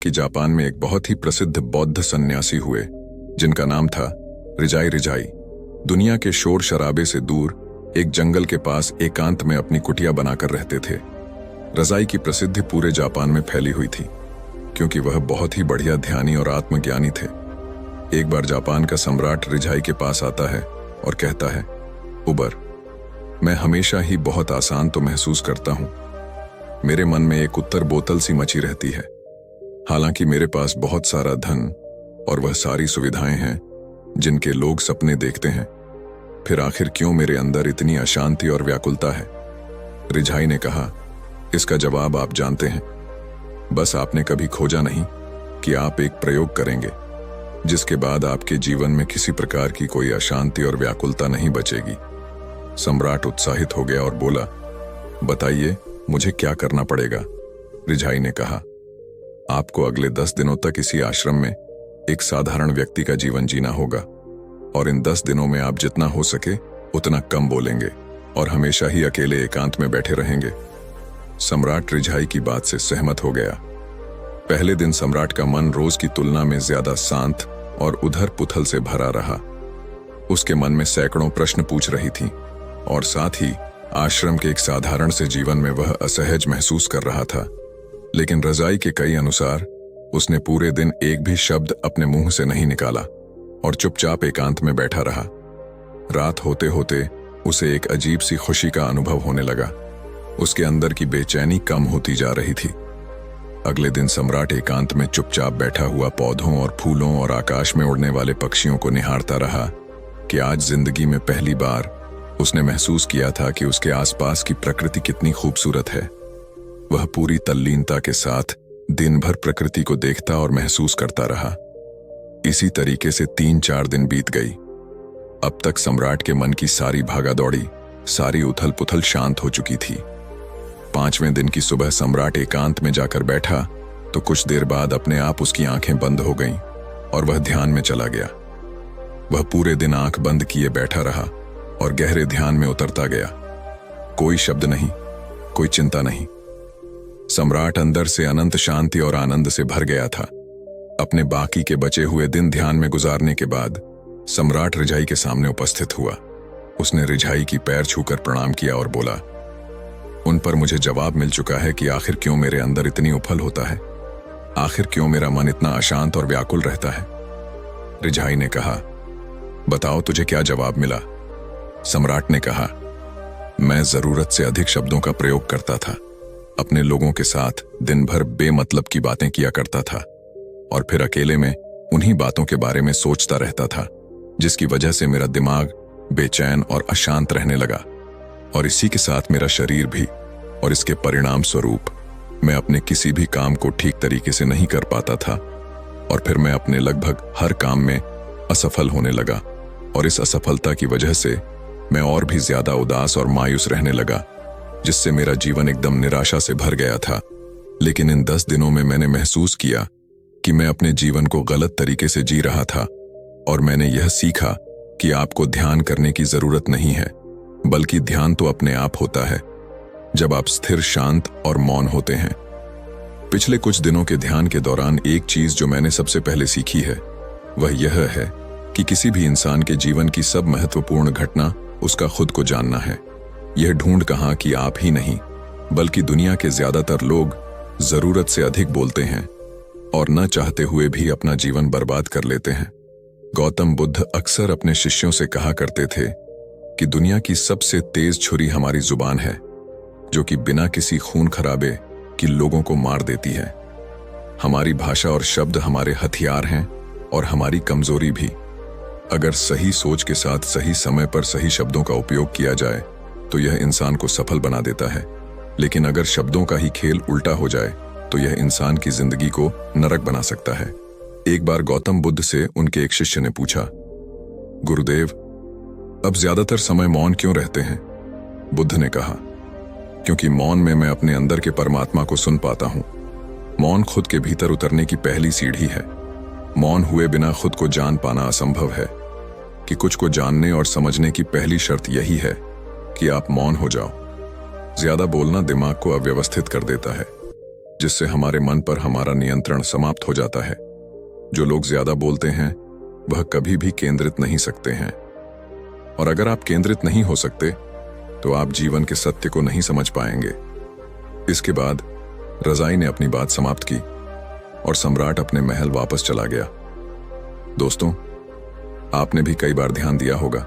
कि जापान में एक बहुत ही प्रसिद्ध बौद्ध सन्यासी हुए जिनका नाम था रिजाई रिजाई। दुनिया के शोर शराबे से दूर एक जंगल के पास एकांत में अपनी कुटिया बनाकर रहते थे। रजाई की प्रसिद्धि पूरे जापान में फैली हुई थी क्योंकि वह बहुत ही बढ़िया ध्यानी और आत्मज्ञानी थे। एक बार जापान का सम्राट रिजाई के पास आता है और कहता है, उबर, मैं हमेशा ही बहुत आसान तो महसूस करता हूं। मेरे मन में एक उत्तर बोतल सी मची रहती है। हालांकि मेरे पास बहुत सारा धन और वह सारी सुविधाएं हैं जिनके लोग सपने देखते हैं, फिर आखिर क्यों मेरे अंदर इतनी अशांति और व्याकुलता है? रिजाई ने कहा, इसका जवाब आप जानते हैं। बस आपने कभी खोजा नहीं कि आप एक प्रयोग करेंगे जिसके बाद आपके जीवन में किसी प्रकार की कोई अशांति और व्याकुलता नहीं बचेगी। सम्राट उत्साहित हो गया और बोला, बताइए मुझे क्या करना पड़ेगा? रिजाई ने कहा, आपको अगले 10 दिनों तक इसी आश्रम में एक साधारण व्यक्ति का जीवन जीना होगा और इन 10 दिनों में आप जितना हो सके उतना कम बोलेंगे और हमेशा ही अकेले एकांत में बैठे रहेंगे। सम्राट रिजाई की बात से सहमत हो गया। पहले दिन सम्राट का मन रोज की तुलना में ज्यादा शांत और उधर पुथल से भरा रहा। उसके मन में सैकड़ों प्रश्न पूछ रही थी और साथ ही आश्रम के एक साधारण से जीवन में वह असहज महसूस कर रहा था। लेकिन रजाई के कई अनुसार उसने पूरे दिन एक भी शब्द अपने मुंह से नहीं निकाला और चुपचाप एकांत में बैठा रहा। रात होते होते उसे एक अजीब सी खुशी का अनुभव होने लगा। उसके अंदर की बेचैनी कम होती जा रही थी। अगले दिन सम्राट एकांत में चुपचाप बैठा हुआ पौधों और फूलों और आकाश में उड़ने वाले पक्षियों को निहारता रहा कि आज जिंदगी में पहली बार उसने महसूस किया था कि उसके आसपास की प्रकृति कितनी खूबसूरत है। वह पूरी तल्लीनता के साथ दिन भर प्रकृति को देखता और महसूस करता रहा। इसी तरीके से 3-4 दिन बीत गई। अब तक सम्राट के मन की सारी भागादौड़ी, सारी उथल पुथल शांत हो चुकी थी। 5वें दिन की सुबह सम्राट एकांत में जाकर बैठा तो कुछ देर बाद अपने आप उसकी आंखें बंद हो गईं और वह ध्यान में चला गया। वह पूरे दिन आंख बंद किए बैठा रहा और गहरे ध्यान में उतरता गया। कोई शब्द नहीं, कोई चिंता नहीं। सम्राट अंदर से अनंत शांति और आनंद से भर गया था। अपने बाकी के बचे हुए दिन ध्यान में गुजारने के बाद सम्राट रिजाई के सामने उपस्थित हुआ। उसने रिजाई की पैर छूकर प्रणाम किया और बोला, उन पर मुझे जवाब मिल चुका है कि आखिर क्यों मेरे अंदर इतनी उफल होता है, आखिर क्यों मेरा मन इतना अशांत और व्याकुल रहता है। रिजाई ने कहा, बताओ तुझे क्या जवाब मिला? सम्राट ने कहा, मैं जरूरत से अधिक शब्दों का प्रयोग करता था। अपने लोगों के साथ दिन भर बेमतलब की बातें किया करता था और फिर अकेले में उन्हीं बातों के बारे में सोचता रहता था, जिसकी वजह से मेरा दिमाग बेचैन और अशांत रहने लगा और इसी के साथ मेरा शरीर भी। और इसके परिणाम स्वरूप मैं अपने किसी भी काम को ठीक तरीके से नहीं कर पाता था और फिर मैं अपने लगभग हर काम में असफल होने लगा और इस असफलता की वजह से मैं और भी ज्यादा उदास और मायूस रहने लगा, जिससे मेरा जीवन एकदम निराशा से भर गया था। लेकिन इन 10 दिनों में मैंने महसूस किया कि मैं अपने जीवन को गलत तरीके से जी रहा था और मैंने यह सीखा कि आपको ध्यान करने की जरूरत नहीं है, बल्कि ध्यान तो अपने आप होता है जब आप स्थिर, शांत और मौन होते हैं। पिछले कुछ दिनों के ध्यान के दौरान एक चीज जो मैंने सबसे पहले सीखी है वह यह है कि किसी भी इंसान के जीवन की सब महत्वपूर्ण घटना उसका खुद को जानना है। यह ढूंढ कहां कि आप ही नहीं, बल्कि दुनिया के ज्यादातर लोग जरूरत से अधिक बोलते हैं और न चाहते हुए भी अपना जीवन बर्बाद कर लेते हैं। गौतम बुद्ध अक्सर अपने शिष्यों से कहा करते थे कि दुनिया की सबसे तेज छुरी हमारी जुबान है, जो कि बिना किसी खून खराबे की लोगों को मार देती है। हमारी भाषा और शब्द हमारे हथियार हैं और हमारी कमजोरी भी। अगर सही सोच के साथ सही समय पर सही शब्दों का उपयोग किया जाए तो यह इंसान को सफल बना देता है, लेकिन अगर शब्दों का ही खेल उल्टा हो जाए तो यह इंसान की जिंदगी को नरक बना सकता है। एक बार गौतम बुद्ध से उनके एक शिष्य ने पूछा, गुरुदेव, अब ज्यादातर समय मौन क्यों रहते हैं? बुद्ध ने कहा, क्योंकि मौन में मैं अपने अंदर के परमात्मा को सुन पाता हूं। मौन खुद के भीतर उतरने की पहली सीढ़ी है। मौन हुए बिना खुद को जान पाना असंभव है कि कुछ को जानने और समझने की पहली शर्त यही है कि आप मौन हो जाओ। ज्यादा बोलना दिमाग को अव्यवस्थित कर देता है। जिससे हमारे मन पर हमारा नियंत्रण समाप्त हो जाता है। जो लोग ज्यादा बोलते हैं वह कभी भी केंद्रित नहीं सकते हैं, और अगर आप केंद्रित नहीं हो सकते तो आप जीवन के सत्य को नहीं समझ पाएंगे। इसके बाद रजाई ने अपनी बात समाप्त की और सम्राट अपने महल वापस चला गया। दोस्तों, आपने भी कई बार ध्यान दिया होगा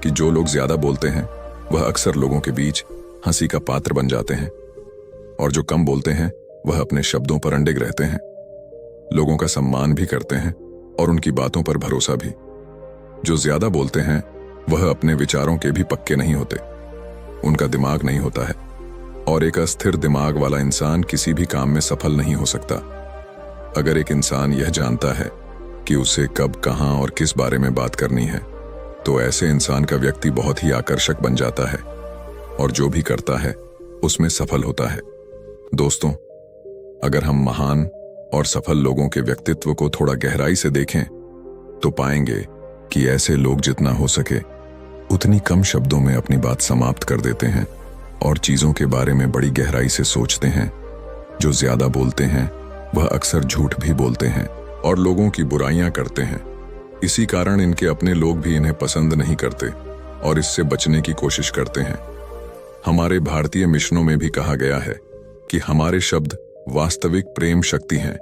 कि जो लोग ज्यादा बोलते हैं वह अक्सर लोगों के बीच हंसी का पात्र बन जाते हैं, और जो कम बोलते हैं वह अपने शब्दों पर अडिग रहते हैं, लोगों का सम्मान भी करते हैं और उनकी बातों पर भरोसा भी। जो ज्यादा बोलते हैं वह अपने विचारों के भी पक्के नहीं होते, उनका दिमाग नहीं होता है, और एक अस्थिर दिमाग वाला इंसान किसी भी काम में सफल नहीं हो सकता। अगर एक इंसान यह जानता है कि उसे कब, कहां और किस बारे में बात करनी है, तो ऐसे इंसान का व्यक्ति बहुत ही आकर्षक बन जाता है और जो भी करता है उसमें सफल होता है। दोस्तों, अगर हम महान और सफल लोगों के व्यक्तित्व को थोड़ा गहराई से देखें तो पाएंगे कि ऐसे लोग जितना हो सके उतनी कम शब्दों में अपनी बात समाप्त कर देते हैं और चीजों के बारे में बड़ी गहराई से सोचते हैं। जो ज्यादा बोलते हैं वह अक्सर झूठ भी बोलते हैं और लोगों की बुराइयां करते हैं। इसी कारण इनके अपने लोग भी इन्हें पसंद नहीं करते और इससे बचने की कोशिश करते हैं। हमारे भारतीय मिशनों में भी कहा गया है कि हमारे शब्द वास्तविक प्रेम शक्ति हैं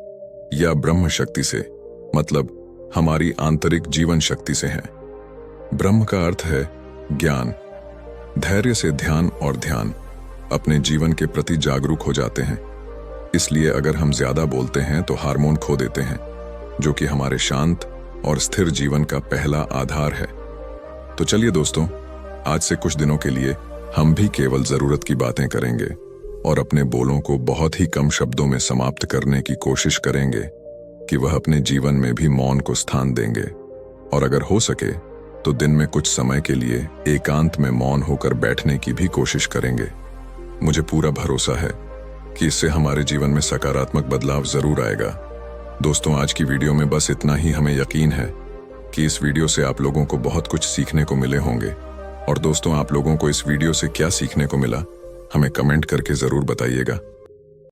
या ब्रह्म शक्ति से, मतलब हमारी आंतरिक जीवन शक्ति से हैं। ब्रह्म का अर्थ है ज्ञान। धैर्य से ध्यान और ध्यान अपने जीवन के प्रति जागरूक हो जाते हैं। इसलिए अगर हम ज्यादा बोलते हैं तो हार्मोन खो देते हैं, जो कि हमारे शांत और स्थिर जीवन का पहला आधार है। तो चलिए दोस्तों, आज से कुछ दिनों के लिए हम भी केवल जरूरत की बातें करेंगे और अपने बोलों को बहुत ही कम शब्दों में समाप्त करने की कोशिश करेंगे कि वह अपने जीवन में भी मौन को स्थान देंगे। और अगर हो सके तो दिन में कुछ समय के लिए एकांत में मौन होकर बैठने की भी कोशिश करेंगे। मुझे पूरा भरोसा है कि इससे हमारे जीवन में सकारात्मक बदलाव जरूर आएगा। दोस्तों, आज की वीडियो में बस इतना ही। हमें यकीन है कि इस वीडियो से आप लोगों को बहुत कुछ सीखने को मिले होंगे। और दोस्तों, आप लोगों को इस वीडियो से क्या सीखने को मिला हमें कमेंट करके जरूर बताइएगा।